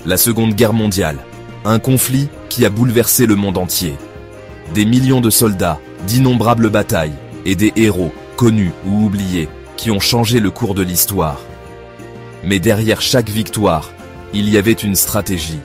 La Seconde Guerre mondiale. Un conflit qui a bouleversé le monde entier. Des millions de soldats, d'innombrables batailles, et des héros, connus ou oubliés, qui ont changé le cours de l'histoire. Mais derrière chaque victoire, il y avait une stratégie.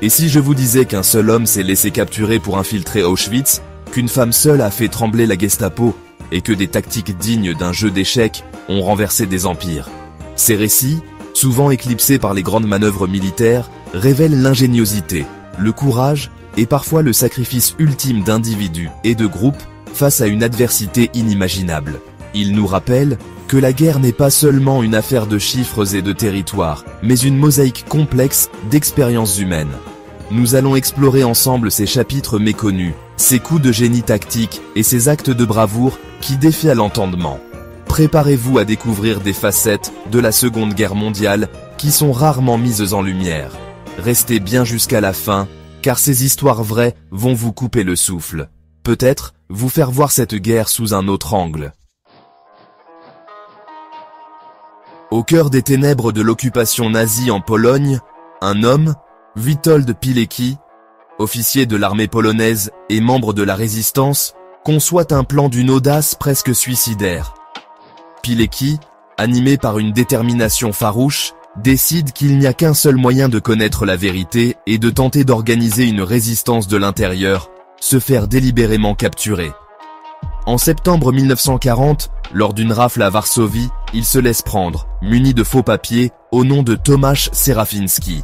Et si je vous disais qu'un seul homme s'est laissé capturer pour infiltrer Auschwitz, qu'une femme seule a fait trembler la Gestapo, et que des tactiques dignes d'un jeu d'échecs ont renversé des empires. Ces récits, souvent éclipsés par les grandes manœuvres militaires, révèlent l'ingéniosité, le courage et parfois le sacrifice ultime d'individus et de groupes face à une adversité inimaginable. Ils nous rappellent que la guerre n'est pas seulement une affaire de chiffres et de territoires, mais une mosaïque complexe d'expériences humaines. Nous allons explorer ensemble ces chapitres méconnus, ces coups de génie tactique et ces actes de bravoure qui défient à l'entendement. Préparez-vous à découvrir des facettes de la Seconde Guerre mondiale qui sont rarement mises en lumière. Restez bien jusqu'à la fin, car ces histoires vraies vont vous couper le souffle. Peut-être vous faire voir cette guerre sous un autre angle. Au cœur des ténèbres de l'occupation nazie en Pologne, un homme, Witold Pilecki, officier de l'armée polonaise et membre de la résistance, conçoit un plan d'une audace presque suicidaire. Pilecki, animé par une détermination farouche, décide qu'il n'y a qu'un seul moyen de connaître la vérité et de tenter d'organiser une résistance de l'intérieur, se faire délibérément capturer. En septembre 1940, lors d'une rafle à Varsovie, il se laisse prendre, muni de faux papiers, au nom de Tomasz Serafiński.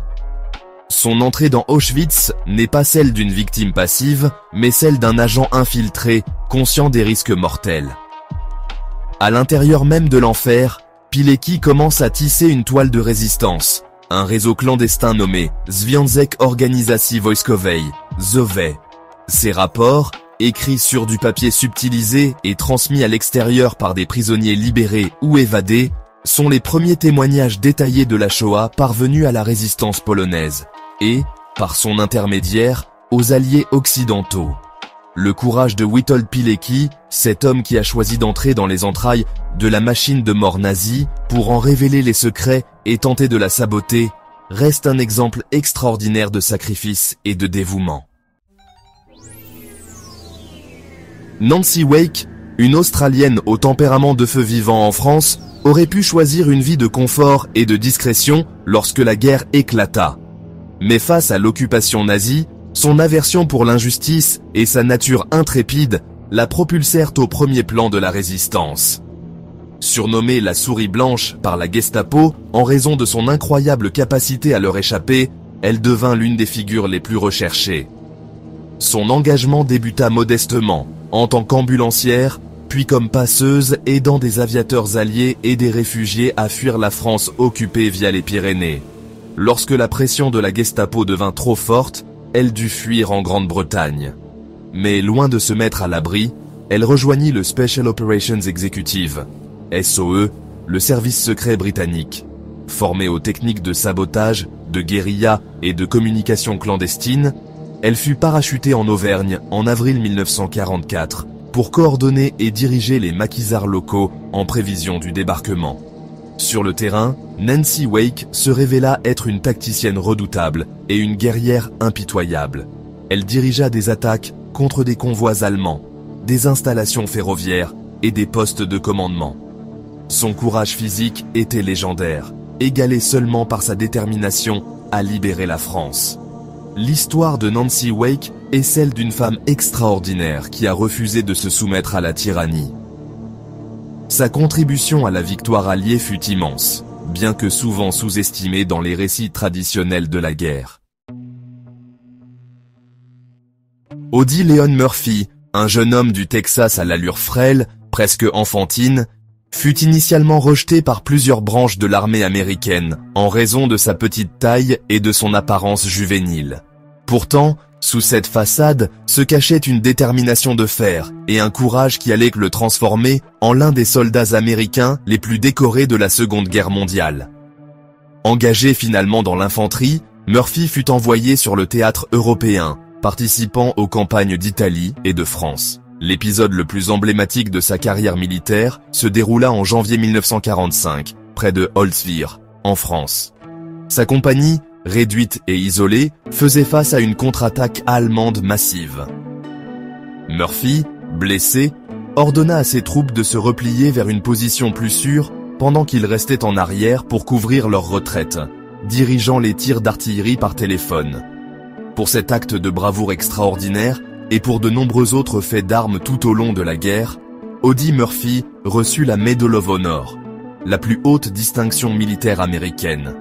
Son entrée dans Auschwitz n'est pas celle d'une victime passive, mais celle d'un agent infiltré, conscient des risques mortels. À l'intérieur même de l'enfer, Pilecki commence à tisser une toile de résistance, un réseau clandestin nommé Związek Organizacji Wojskowej, ZOW. Ces rapports, écrits sur du papier subtilisé et transmis à l'extérieur par des prisonniers libérés ou évadés, sont les premiers témoignages détaillés de la Shoah parvenus à la résistance polonaise, et, par son intermédiaire, aux alliés occidentaux. Le courage de Witold Pilecki, cet homme qui a choisi d'entrer dans les entrailles de la machine de mort nazie pour en révéler les secrets et tenter de la saboter, reste un exemple extraordinaire de sacrifice et de dévouement. Nancy Wake, une Australienne au tempérament de feu vivant en France, aurait pu choisir une vie de confort et de discrétion lorsque la guerre éclata. Mais face à l'occupation nazie, son aversion pour l'injustice et sa nature intrépide la propulsèrent au premier plan de la résistance. Surnommée la souris blanche par la Gestapo en raison de son incroyable capacité à leur échapper, elle devint l'une des figures les plus recherchées. Son engagement débuta modestement, en tant qu'ambulancière, puis comme passeuse aidant des aviateurs alliés et des réfugiés à fuir la France occupée via les Pyrénées. Lorsque la pression de la Gestapo devint trop forte, elle dut fuir en Grande-Bretagne. Mais loin de se mettre à l'abri, elle rejoignit le Special Operations Executive, SOE, le service secret britannique. Formée aux techniques de sabotage, de guérilla et de communication clandestine, elle fut parachutée en Auvergne en avril 1944 pour coordonner et diriger les maquisards locaux en prévision du débarquement. Sur le terrain, Nancy Wake se révéla être une tacticienne redoutable et une guerrière impitoyable. Elle dirigea des attaques contre des convois allemands, des installations ferroviaires et des postes de commandement. Son courage physique était légendaire, égalé seulement par sa détermination à libérer la France. L'histoire de Nancy Wake est celle d'une femme extraordinaire qui a refusé de se soumettre à la tyrannie. Sa contribution à la victoire alliée fut immense, bien que souvent sous-estimée dans les récits traditionnels de la guerre. Audie Leon Murphy, un jeune homme du Texas à l'allure frêle, presque enfantine, fut initialement rejeté par plusieurs branches de l'armée américaine, en raison de sa petite taille et de son apparence juvénile. Pourtant, sous cette façade se cachait une détermination de fer et un courage qui allait le transformer en l'un des soldats américains les plus décorés de la Seconde Guerre mondiale. Engagé finalement dans l'infanterie, Murphy fut envoyé sur le théâtre européen, participant aux campagnes d'Italie et de France. L'épisode le plus emblématique de sa carrière militaire se déroula en janvier 1945, près de Holzwihr, en France. Sa compagnie, réduite et isolée, faisait face à une contre-attaque allemande massive. Murphy, blessé, ordonna à ses troupes de se replier vers une position plus sûre pendant qu'ils restaient en arrière pour couvrir leur retraite, dirigeant les tirs d'artillerie par téléphone. Pour cet acte de bravoure extraordinaire, et pour de nombreux autres faits d'armes tout au long de la guerre, Audie Murphy reçut la Medal of Honor, la plus haute distinction militaire américaine.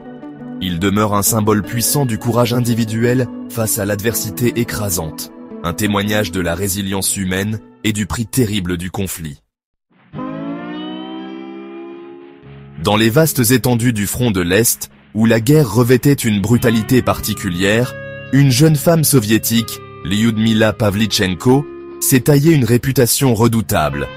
Il demeure un symbole puissant du courage individuel face à l'adversité écrasante, un témoignage de la résilience humaine et du prix terrible du conflit. Dans les vastes étendues du front de l'Est, où la guerre revêtait une brutalité particulière, une jeune femme soviétique, Lyudmila Pavlychenko, s'est taillée une réputation redoutable.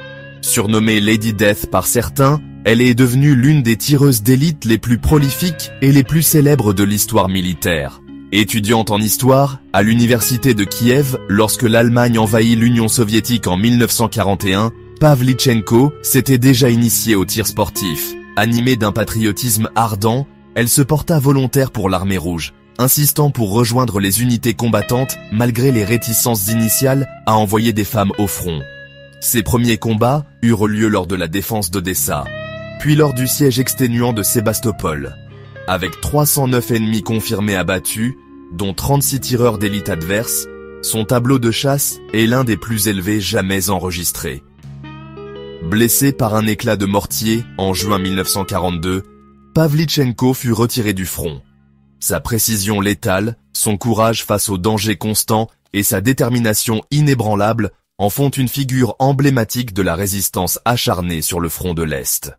Surnommée Lady Death par certains, elle est devenue l'une des tireuses d'élite les plus prolifiques et les plus célèbres de l'histoire militaire. Étudiante en histoire, à l'université de Kiev, lorsque l'Allemagne envahit l'Union soviétique en 1941, Pavlychenko s'était déjà initiée au tir sportif. Animée d'un patriotisme ardent, elle se porta volontaire pour l'armée rouge, insistant pour rejoindre les unités combattantes malgré les réticences initiales à envoyer des femmes au front. Ses premiers combats eurent lieu lors de la défense d'Odessa, puis lors du siège exténuant de Sébastopol. Avec 309 ennemis confirmés abattus, dont 36 tireurs d'élite adverses, son tableau de chasse est l'un des plus élevés jamais enregistrés. Blessé par un éclat de mortier en juin 1942, Pavlychenko fut retiré du front. Sa précision létale, son courage face aux dangers constants et sa détermination inébranlable en font une figure emblématique de la résistance acharnée sur le front de l'Est.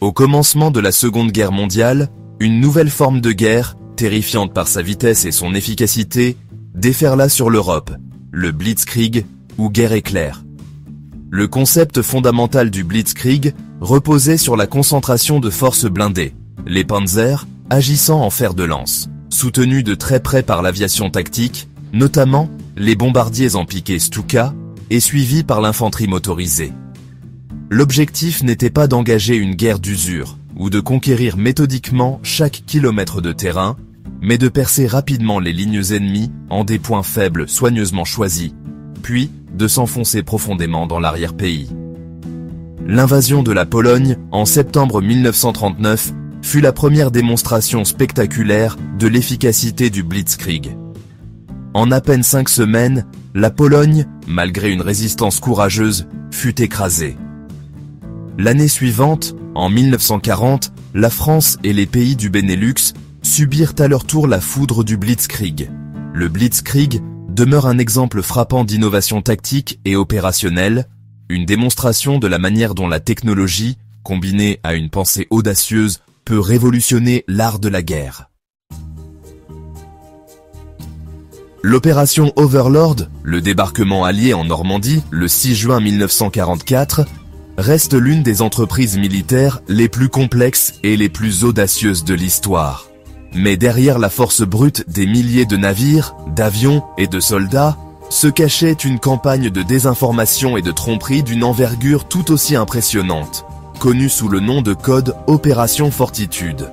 Au commencement de la Seconde Guerre mondiale, une nouvelle forme de guerre, terrifiante par sa vitesse et son efficacité, déferla sur l'Europe, le Blitzkrieg ou guerre éclair. Le concept fondamental du Blitzkrieg reposait sur la concentration de forces blindées, les Panzers agissant en fer de lance, soutenus de très près par l'aviation tactique, notamment les bombardiers en piqué Stuka, et suivis par l'infanterie motorisée. L'objectif n'était pas d'engager une guerre d'usure, ou de conquérir méthodiquement chaque kilomètre de terrain, mais de percer rapidement les lignes ennemies en des points faibles soigneusement choisis, puis de s'enfoncer profondément dans l'arrière-pays. L'invasion de la Pologne, en septembre 1939, fut la première démonstration spectaculaire de l'efficacité du Blitzkrieg. En à peine 5 semaines, la Pologne, malgré une résistance courageuse, fut écrasée. L'année suivante, en 1940, la France et les pays du Benelux subirent à leur tour la foudre du Blitzkrieg. Le Blitzkrieg demeure un exemple frappant d'innovation tactique et opérationnelle, une démonstration de la manière dont la technologie, combinée à une pensée audacieuse, peut révolutionner l'art de la guerre. L'opération Overlord, le débarquement allié en Normandie le 6 juin 1944, reste l'une des entreprises militaires les plus complexes et les plus audacieuses de l'histoire. Mais derrière la force brute des milliers de navires, d'avions et de soldats, se cachait une campagne de désinformation et de tromperie d'une envergure tout aussi impressionnante, connue sous le nom de code Opération Fortitude.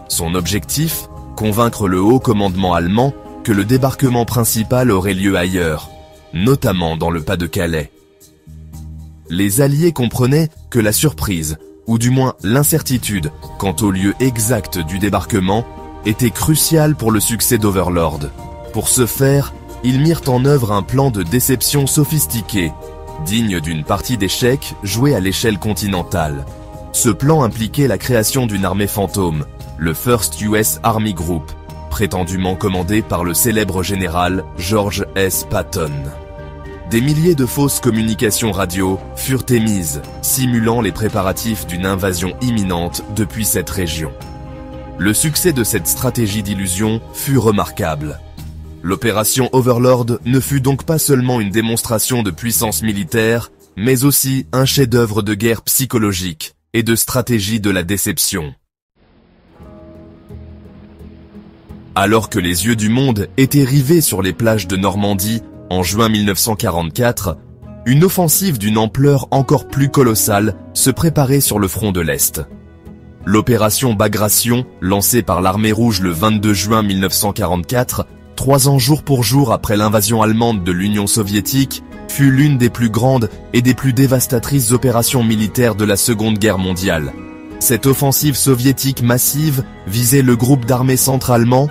Son objectif, convaincre le haut commandement allemand que le débarquement principal aurait lieu ailleurs, notamment dans le Pas-de-Calais. Les Alliés comprenaient que la surprise, ou du moins l'incertitude quant au lieu exact du débarquement, était cruciale pour le succès d'Overlord. Pour ce faire, ils mirent en œuvre un plan de déception sophistiqué, digne d'une partie d'échecs jouée à l'échelle continentale. Ce plan impliquait la création d'une armée fantôme, le First US Army Group, prétendument commandé par le célèbre général George S. Patton. Des milliers de fausses communications radio furent émises, simulant les préparatifs d'une invasion imminente depuis cette région. Le succès de cette stratégie d'illusion fut remarquable. L'opération Overlord ne fut donc pas seulement une démonstration de puissance militaire, mais aussi un chef-d'œuvre de guerre psychologique et de stratégie de la déception. Alors que les yeux du monde étaient rivés sur les plages de Normandie, en juin 1944, une offensive d'une ampleur encore plus colossale se préparait sur le front de l'Est. L'opération Bagration, lancée par l'armée rouge le 22 juin 1944, 3 ans jour pour jour après l'invasion allemande de l'Union soviétique, fut l'une des plus grandes et des plus dévastatrices opérations militaires de la Seconde Guerre mondiale. Cette offensive soviétique massive visait le groupe d'armées centre-allemand,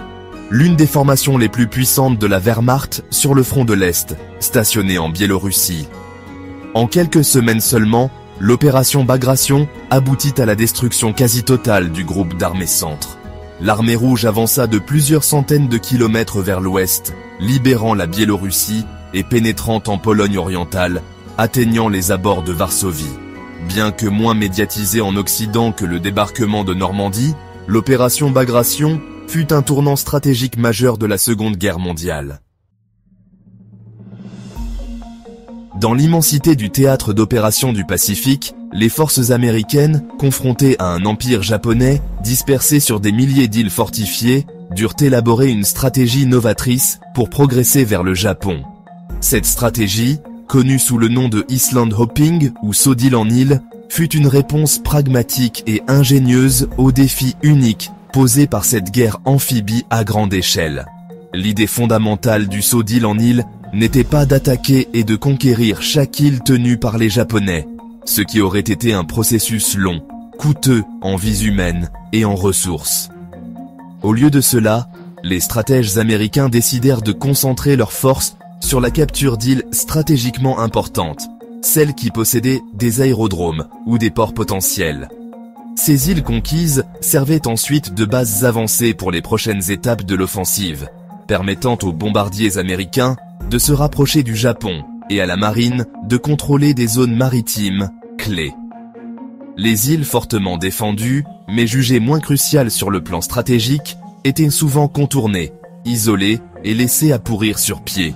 l'une des formations les plus puissantes de la Wehrmacht sur le front de l'Est, stationnée en Biélorussie. En quelques semaines seulement, l'opération Bagration aboutit à la destruction quasi totale du groupe d'armées centre. L'armée rouge avança de plusieurs centaines de kilomètres vers l'ouest, libérant la Biélorussie et pénétrant en Pologne orientale, atteignant les abords de Varsovie. Bien que moins médiatisée en Occident que le débarquement de Normandie, l'opération Bagration fut un tournant stratégique majeur de la Seconde Guerre mondiale. Dans l'immensité du théâtre d'opérations du Pacifique, les forces américaines, confrontées à un empire japonais, dispersé sur des milliers d'îles fortifiées, durent élaborer une stratégie novatrice pour progresser vers le Japon. Cette stratégie, connue sous le nom de Island Hopping ou saut d'île en île, fut une réponse pragmatique et ingénieuse aux défis uniques posés par cette guerre amphibie à grande échelle. L'idée fondamentale du saut d'île en île n'était pas d'attaquer et de conquérir chaque île tenue par les Japonais, ce qui aurait été un processus long, coûteux en vies humaines et en ressources. Au lieu de cela, les stratèges américains décidèrent de concentrer leurs forces sur la capture d'îles stratégiquement importantes, celles qui possédaient des aérodromes ou des ports potentiels. Ces îles conquises servaient ensuite de bases avancées pour les prochaines étapes de l'offensive, permettant aux bombardiers américains de se rapprocher du Japon et à la marine de contrôler des zones maritimes clés. Les îles fortement défendues, mais jugées moins cruciales sur le plan stratégique, étaient souvent contournées, isolées et laissées à pourrir sur pied.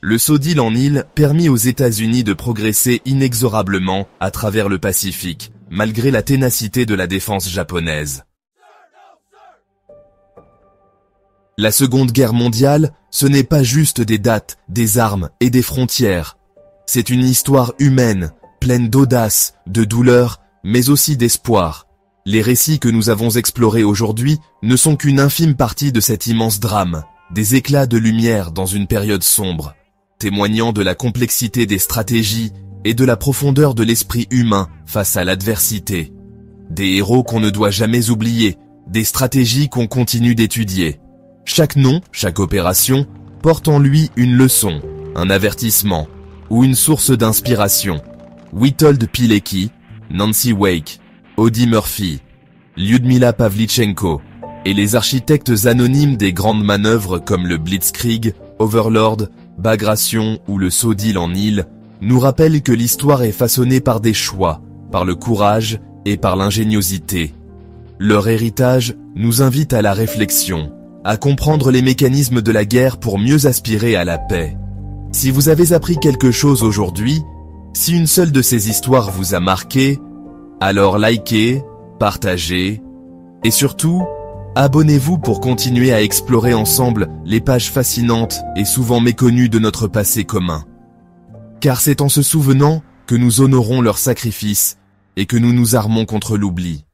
Le saut d'île en île permit aux États-Unis de progresser inexorablement à travers le Pacifique, malgré la ténacité de la défense japonaise. La Seconde Guerre mondiale, ce n'est pas juste des dates, des armes et des frontières. C'est une histoire humaine, pleine d'audace, de douleur, mais aussi d'espoir. Les récits que nous avons explorés aujourd'hui ne sont qu'une infime partie de cet immense drame, des éclats de lumière dans une période sombre, témoignant de la complexité des stratégies et de la profondeur de l'esprit humain face à l'adversité. Des héros qu'on ne doit jamais oublier, des stratégies qu'on continue d'étudier. Chaque nom, chaque opération, porte en lui une leçon, un avertissement, ou une source d'inspiration. Witold Pilecki, Nancy Wake, Audie Murphy, Lyudmila Pavlichenko, et les architectes anonymes des grandes manœuvres comme le Blitzkrieg, Overlord, Bagration ou le saut d'île en île, nous rappellent que l'histoire est façonnée par des choix, par le courage et par l'ingéniosité. Leur héritage nous invite à la réflexion, à comprendre les mécanismes de la guerre pour mieux aspirer à la paix. Si vous avez appris quelque chose aujourd'hui, si une seule de ces histoires vous a marqué, alors likez, partagez, et surtout, abonnez-vous pour continuer à explorer ensemble les pages fascinantes et souvent méconnues de notre passé commun. Car c'est en se souvenant que nous honorons leur sacrifice et que nous nous armons contre l'oubli.